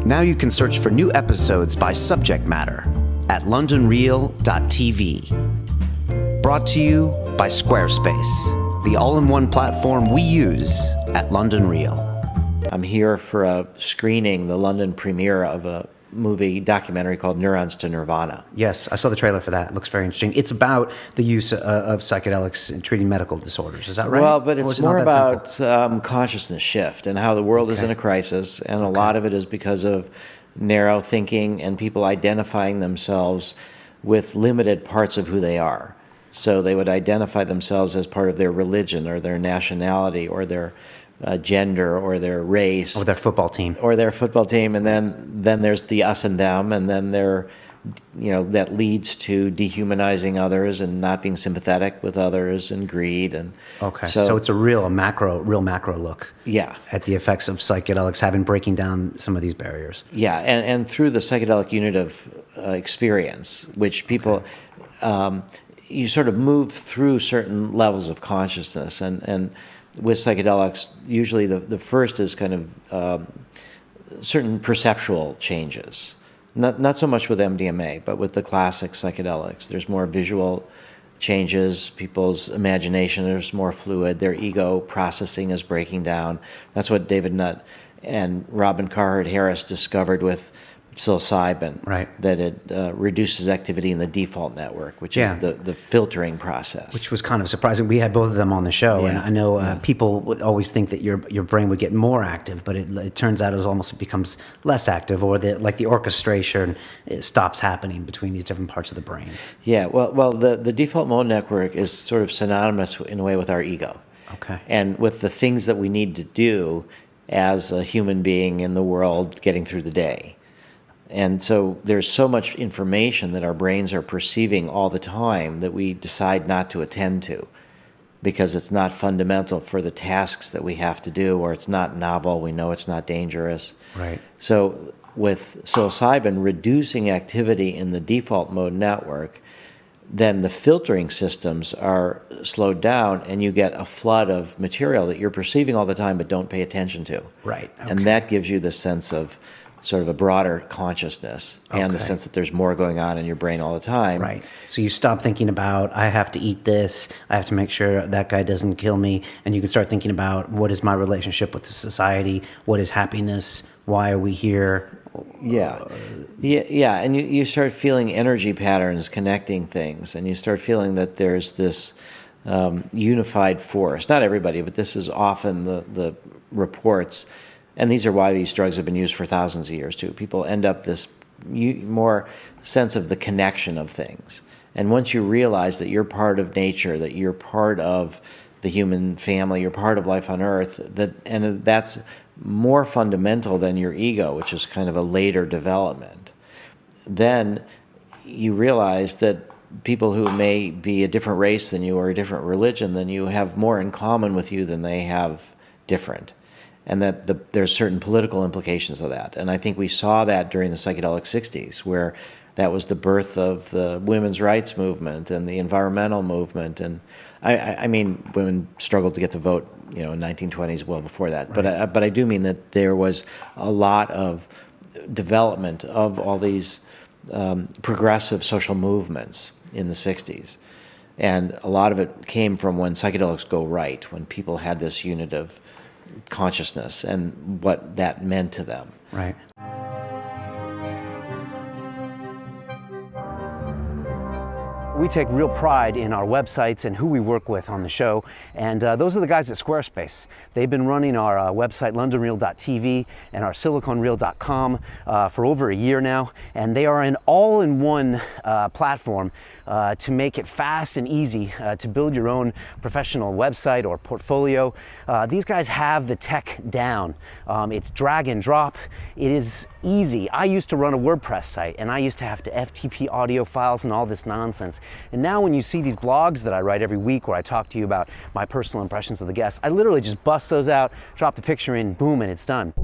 Now you can search for new episodes by subject matter at londonreal.tv. Brought to you by Squarespace, the all-in-one platform we use at London Real. I'm here for a screening, the London premiere of a documentary called Neurons to Nirvana. Yes, I saw the trailer for that. It looks very interesting. It's about the use of psychedelics in treating medical disorders. Is that right? Well, but it's more about consciousness shift and how the world is in a crisis, and a lot of it is because of narrow thinking and people identifying themselves with limited parts of who they are. So they would identify themselves as part of their religion or their nationality or their gender or their race. Or their football team. And then there's the us and them, and then that leads to dehumanizing others and not being sympathetic with others and greed. And so it's a real macro look. Yeah. At the effects of psychedelics breaking down some of these barriers. Yeah, and through the psychedelic unit of experience, which people, you sort of move through certain levels of consciousness, and with psychedelics, usually the first is kind of certain perceptual changes. Not so much with MDMA, but with the classic psychedelics. There's more visual changes, people's imagination is more fluid, their ego processing is breaking down. That's what David Nutt and Robin Carhart Harris discovered with psilocybin, that it reduces activity in the default network, which is the filtering process. Which was kind of surprising. We had both of them on the show, and I know people would always think that your brain would get more active, but it turns out it becomes less active, or the orchestration it stops happening between these different parts of the brain. Yeah, well, the default mode network is sort of synonymous in a way with our ego. Okay. And with the things that we need to do as a human being in the world getting through the day. And so there's so much information that our brains are perceiving all the time that we decide not to attend to because it's not fundamental for the tasks that we have to do, or it's not novel, we know it's not dangerous. Right. So with psilocybin reducing activity in the default mode network, then the filtering systems are slowed down and you get a flood of material that you're perceiving all the time but don't pay attention to. Right. Okay. And that gives you the sense of sort of a broader consciousness and the sense that there's more going on in your brain all the time. Right. So you stop thinking about, I have to eat this, I have to make sure that guy doesn't kill me, and you can start thinking about, what is my relationship with the society? What is happiness? Why are we here? Yeah, and you start feeling energy patterns connecting things, and you start feeling that there's this unified force. Not everybody, but this is often the reports. And these are why these drugs have been used for thousands of years, too. People end up this more sense of the connection of things. And once you realize that you're part of nature, that you're part of the human family, you're part of life on Earth, and that's more fundamental than your ego, which is kind of a later development, then you realize that people who may be a different race than you or a different religion than you have more in common with you than they have different. And that there's certain political implications of that. And I think we saw that during the psychedelic 60s, where that was the birth of the women's rights movement and the environmental movement. And I mean, women struggled to get the vote, in 1920s, well before that. Right. But I do mean that there was a lot of development of all these progressive social movements in the 60s. And a lot of it came from when psychedelics go right, when people had this unit of consciousness and what that meant to them. Right. We take real pride in our websites and who we work with on the show, and those are the guys at Squarespace. They've been running our website londonreal.tv and our siliconreal.com for over a year now, and they are an all-in-one platform to make it fast and easy to build your own professional website or portfolio. These guys have the tech down. It's drag and drop. It is easy. I used to run a WordPress site, and I used to have to FTP audio files and all this nonsense. And now when you see these blogs that I write every week where I talk to you about my personal impressions of the guests, I literally just bust those out, drop the picture in, boom, and it's done.